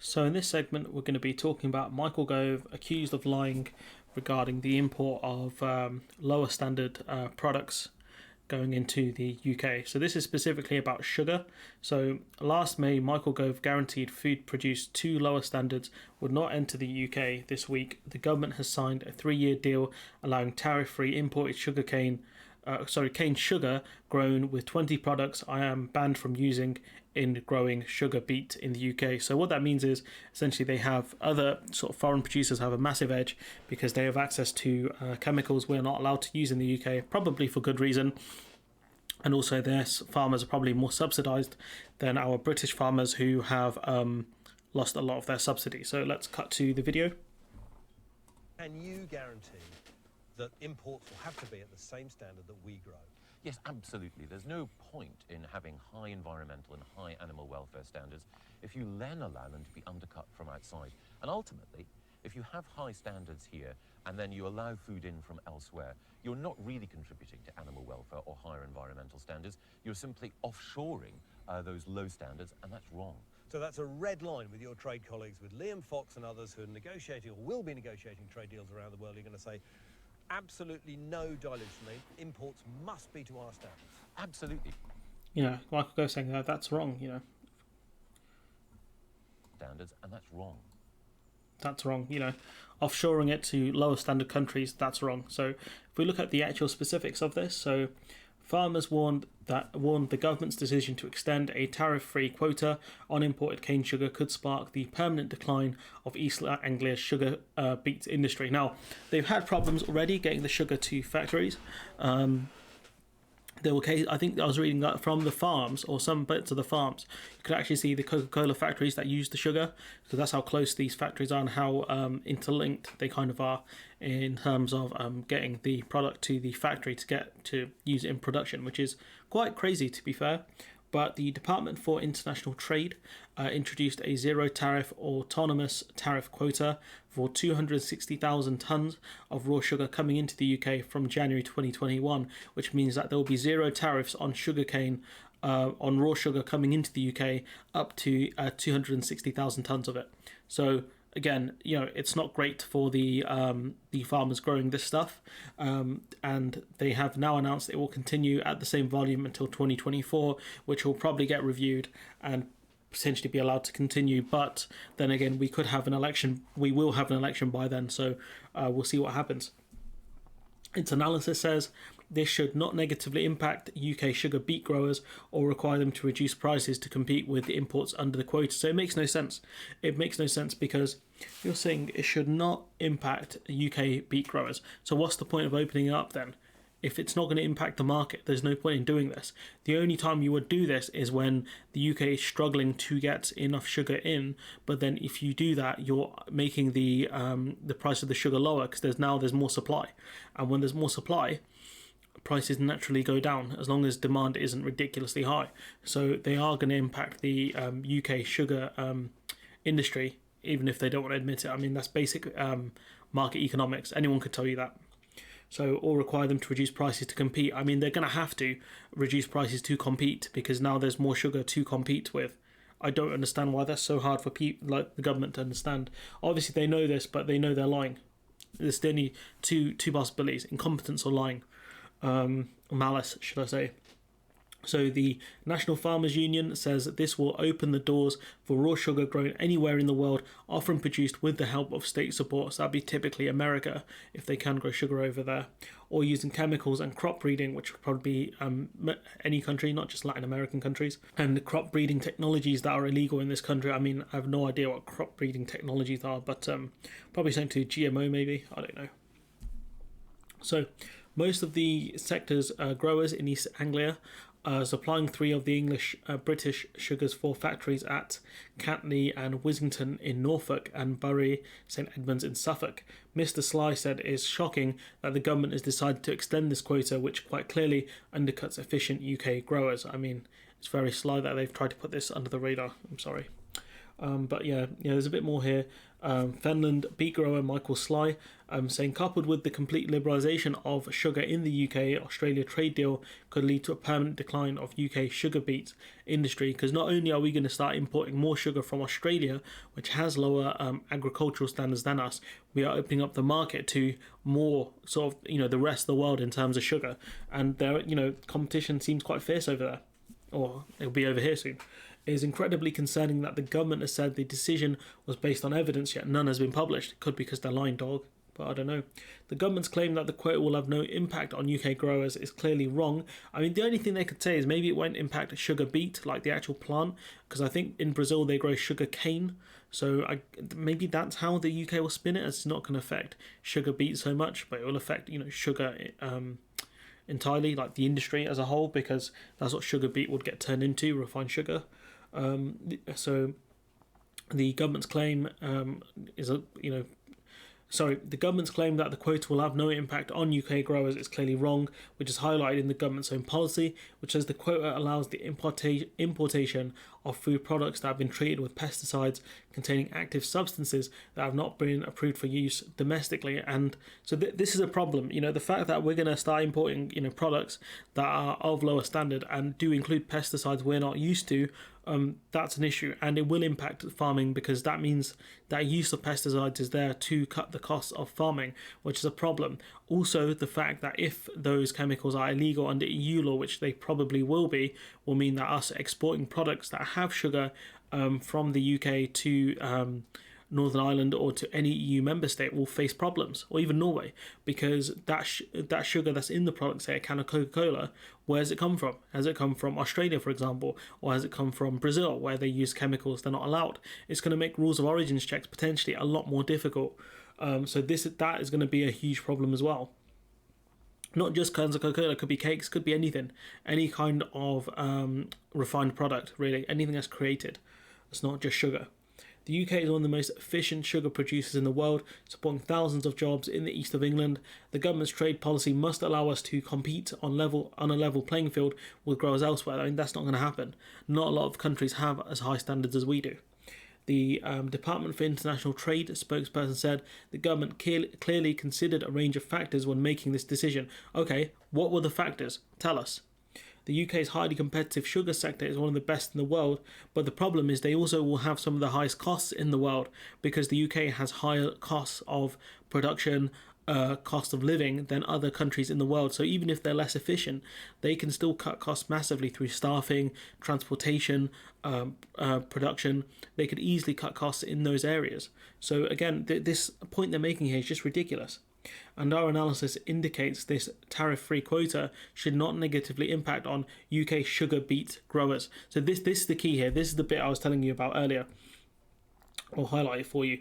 So in this segment, we're going to be talking about Michael Gove accused of lying regarding the import of lower standard products going into the UK. So this is specifically about sugar. So last May, Michael Gove guaranteed food produced to lower standards would not enter the UK this week. The government has signed a 3-year deal allowing tariff-free imported cane sugar grown with 20 products I am banned from using in growing sugar beet in the UK. So what that means is essentially they have other sort of foreign producers have a massive edge because they have access to chemicals we're not allowed to use in the UK, probably for good reason. And also their farmers are probably more subsidised than our British farmers who have lost a lot of their subsidy. So let's cut to the video. Can you guarantee that imports will have to be at the same standard that we grow? Yes, absolutely. There's no point in having high environmental and high animal welfare standards if you then allow them to be undercut from outside. And ultimately, if you have high standards here and then you allow food in from elsewhere, you're not really contributing to animal welfare or higher environmental standards. You're simply offshoring those low standards, and that's wrong. So that's a red line with your trade colleagues, with Liam Fox and others who are negotiating or will be negotiating trade deals around the world. You're going to say, absolutely no dilution. Imports must be to our standards. Absolutely. Michael Gove saying that's wrong, Standards, and that's wrong. That's wrong. Offshoring it to lower standard countries, that's wrong. So if we look at the actual specifics of this, so farmers warned the government's decision to extend a tariff-free quota on imported cane sugar could spark the permanent decline of East Anglia's sugar beet industry. Now, they've had problems already getting the sugar to factories. There were cases, I think I was reading that from the farms or some bits of the farms, you could actually see the Coca-Cola factories that use the sugar. So that's how close these factories are and how interlinked they kind of are in terms of getting the product to the factory to use it in production, which is quite crazy to be fair. But the Department for International Trade introduced a zero tariff autonomous tariff quota for 260,000 tonnes of raw sugar coming into the UK from January 2021, which means that there will be zero tariffs on sugarcane, on raw sugar coming into the UK up to 260,000 tonnes of it. So again, it's not great for the farmers growing this stuff, and they have now announced it will continue at the same volume until 2024, which will probably get reviewed and potentially be allowed to continue. But then again, we could have an election. We will have an election by then, so we'll see what happens. Its analysis says this should not negatively impact UK sugar beet growers or require them to reduce prices to compete with the imports under the quota. So it makes no sense. It makes no sense because you're saying it should not impact UK beet growers. So what's the point of opening it up then? If it's not going to impact the market, there's no point in doing this. The only time you would do this is when the UK is struggling to get enough sugar in. But then if you do that, you're making the price of the sugar lower because there's more supply. And when there's more supply, prices naturally go down as long as demand isn't ridiculously high. So they are going to impact the UK sugar industry, even if they don't want to admit it. I mean, that's basic market economics. Anyone could tell you that. So, or require them to reduce prices to compete. I mean, they're going to have to reduce prices to compete because now there's more sugar to compete with. I don't understand why that's so hard for people like the government to understand. Obviously, they know this, but they know they're lying. There's only two possibilities: incompetence or lying. Malice, should I say. So the National Farmers Union says that this will open the doors for raw sugar grown anywhere in the world, often produced with the help of state support. So that'd be typically America, if they can grow sugar over there, or using chemicals and crop breeding, which would probably be any country, not just Latin American countries, and crop breeding technologies that are illegal in this country. I mean, I have no idea what crop breeding technologies are, but probably something to GMO maybe, I don't know. So most of the sector's growers in East Anglia supplying 3 of the British sugars for factories at Catney and Wissington in Norfolk and Bury St Edmunds in Suffolk. Mr Sly said it is shocking that the government has decided to extend this quota, which quite clearly undercuts efficient UK growers. I mean, it's very sly that they've tried to put this under the radar. I'm sorry. But yeah, there's a bit more here. Fenland beet grower Michael Sly saying, coupled with the complete liberalisation of sugar in the UK-Australia trade deal could lead to a permanent decline of UK sugar beet industry, because not only are we going to start importing more sugar from Australia, which has lower agricultural standards than us, we are opening up the market to more sort of, the rest of the world in terms of sugar. And there, competition seems quite fierce over there, or it'll be over here soon. It is incredibly concerning that the government has said the decision was based on evidence, yet none has been published. It could be because they're lying, dog, but I don't know. The government's claim that the quota will have no impact on UK growers is clearly wrong. I mean, the only thing they could say is maybe it won't impact sugar beet, like the actual plant, because I think in Brazil they grow sugar cane. So maybe that's how the UK will spin it. It's not going to affect sugar beet so much, but it will affect, sugar entirely, like the industry as a whole, because that's what sugar beet would get turned into, refined sugar. So the government's claim the government's claim that the quota will have no impact on UK growers is clearly wrong, which is highlighted in the government's own policy, which says the quota allows the importation of food products that have been treated with pesticides containing active substances that have not been approved for use domestically. And so this is a problem. The fact that we're going to start importing products that are of lower standard and do include pesticides we're not used to, that's an issue, and it will impact farming, because that means that use of pesticides is there to cut the costs of farming, which is a problem. Also, the fact that if those chemicals are illegal under EU law, which they probably will mean that us exporting products that have sugar from the UK to Northern Ireland or to any EU member state will face problems, or even Norway, because that sugar that's in the product, say a can of Coca-Cola, where does it come from? Has it come from Australia, for example, or has it come from Brazil, where they use chemicals they're not allowed? It's going to make rules of origins checks potentially a lot more difficult. So that is going to be a huge problem as well. Not just cans of Coca-Cola, could be cakes, could be anything, any kind of refined product, really, anything that's created. It's not just sugar. The UK is one of the most efficient sugar producers in the world, supporting thousands of jobs in the east of England. The government's trade policy must allow us to compete on a level playing field with growers elsewhere. I mean, that's not going to happen. Not a lot of countries have as high standards as we do. The Department for International Trade spokesperson said the government clearly considered a range of factors when making this decision. Okay, what were the factors? Tell us. The UK's highly competitive sugar sector is one of the best in the world, but the problem is they also will have some of the highest costs in the world, because the UK has higher costs of production, cost of living than other countries in the world. So even if they're less efficient, they can still cut costs massively through staffing, transportation, production. They could easily cut costs in those areas. So again, this point they're making here is just ridiculous. And our analysis indicates this tariff-free quota should not negatively impact on UK sugar beet growers. So this is the key here. This is the bit I was telling you about earlier. I'll highlight it for you.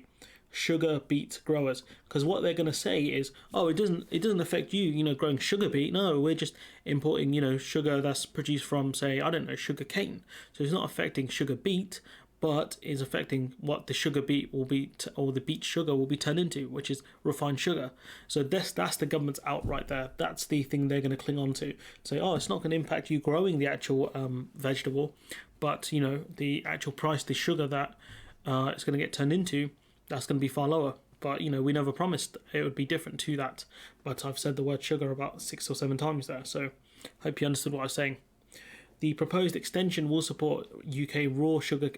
Sugar beet growers, because what they're going to say is, oh, it doesn't affect you, growing sugar beet. No, we're just importing, sugar that's produced from, say, I don't know, sugar cane. So it's not affecting sugar beet, but is affecting what the sugar beet will be, or the beet sugar will be turned into, which is refined sugar. So that's the government's out right there. That's the thing they're going to cling on to. Say, oh, it's not going to impact you growing the actual vegetable, but the actual price, the sugar that it's going to get turned into, that's going to be far lower. But we never promised it would be different to that. But I've said the word sugar about 6 or 7 times there. So hope you understood what I was saying. The proposed extension will support UK raw sugar,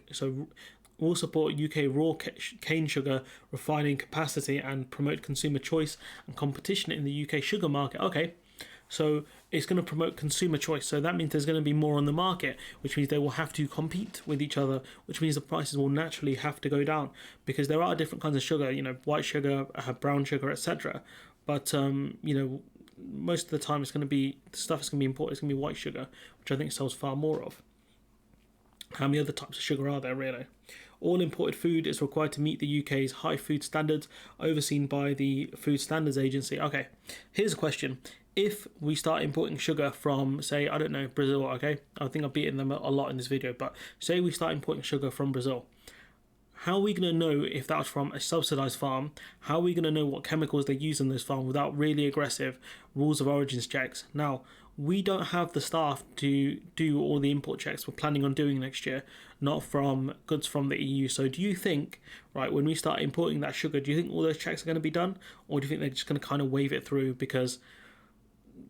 cane sugar refining capacity and promote consumer choice and competition in the UK sugar market. Okay, so it's going to promote consumer choice. So that means there's going to be more on the market, which means they will have to compete with each other, which means the prices will naturally have to go down, because there are different kinds of sugar, white sugar, brown sugar, etc. But most of the time it's going to be the stuff that's going to be imported. It's going to be white sugar, which I think sells far more of. How many other types of sugar are there, really? All imported food is required to meet the UK's high food standards, overseen by the Food Standards Agency. Okay, here's a question. If we start importing sugar from, say, I don't know, Brazil, okay? I think I've beaten them a lot in this video, but say we start importing sugar from Brazil. how are we going to know if that was from a subsidised farm? How are we going to know what chemicals they use in those farms without really aggressive rules of origins checks? Now, we don't have the staff to do all the import checks we're planning on doing next year, not from goods from the EU. So do you think, right, when we start importing that sugar, do you think all those checks are going to be done? Or do you think they're just going to kind of wave it through because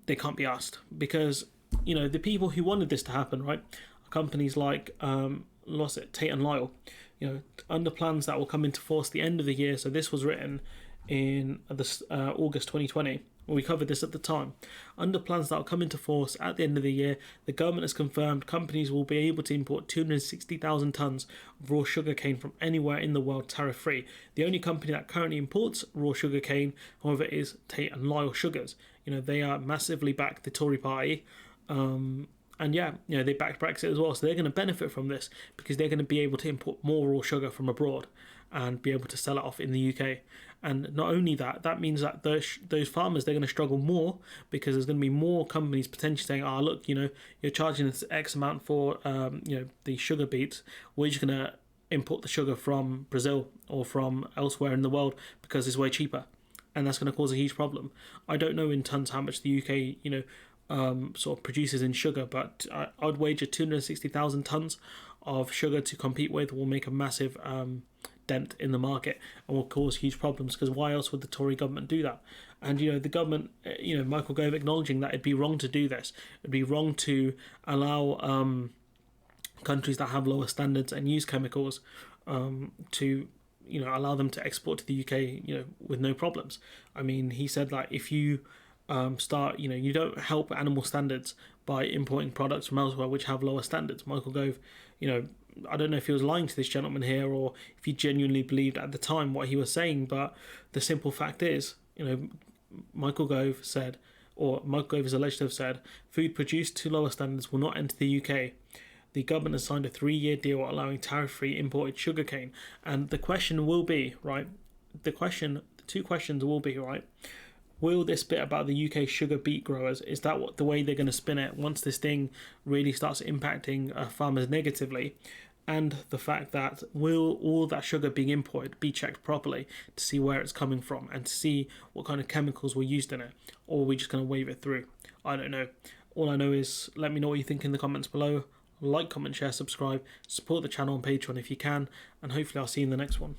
they can't be asked? Because, you know, the people who wanted this to happen, right, are companies like Tate and Lyle, you know, under plans that will come into force the end of the year. So this was written in August 2020. We covered this at the time. Under plans that will come into force at the end of the year, the government has confirmed companies will be able to import 260,000 tonnes of raw sugarcane from anywhere in the world tariff-free. The only company that currently imports raw sugarcane, however, is Tate and Lyle Sugars. You know, they are massively back the Tory party. And yeah, you know, they backed Brexit as well, so they're going to benefit from this because they're going to be able to import more raw sugar from abroad and be able to sell it off in the UK. And not only that, that means that those farmers, they're going to struggle more because there's going to be more companies potentially saying, oh, look, you know, you're charging this X amount for, you know, the sugar beets. We're just going to import the sugar from Brazil or from elsewhere in the world because it's way cheaper. And that's going to cause a huge problem. I don't know in tons how much the UK, you know, sort of produces in sugar, but I'd wager 260,000 tonnes of sugar to compete with will make a massive dent in the market and will cause huge problems, because why else would the Tory government do that? And, you know, the government, you know, Michael Gove acknowledging that it'd be wrong to do this. It'd be wrong to allow countries that have lower standards and use chemicals to, you know, allow them to export to the UK, you know, with no problems. I mean, he said that if you start, you know, you don't help animal standards by importing products from elsewhere which have lower standards. Michael Gove, you know, I don't know if he was lying to this gentleman here or if he genuinely believed at the time what he was saying, but the simple fact is, you know, Michael Gove said, or Michael Gove is alleged to have said, food produced to lower standards will not enter the UK. The government has signed a 3-year deal allowing tariff-free imported sugarcane. And the question will be, right, the two questions will be, right, will this bit about the UK sugar beet growers, is that what the way they're going to spin it once this thing really starts impacting farmers negatively? And the fact that will all that sugar being imported be checked properly to see where it's coming from and to see what kind of chemicals were used in it? Or are we just going to wave it through? I don't know. All I know is let me know what you think in the comments below. Like, comment, share, subscribe, support the channel on Patreon if you can, and hopefully I'll see you in the next one.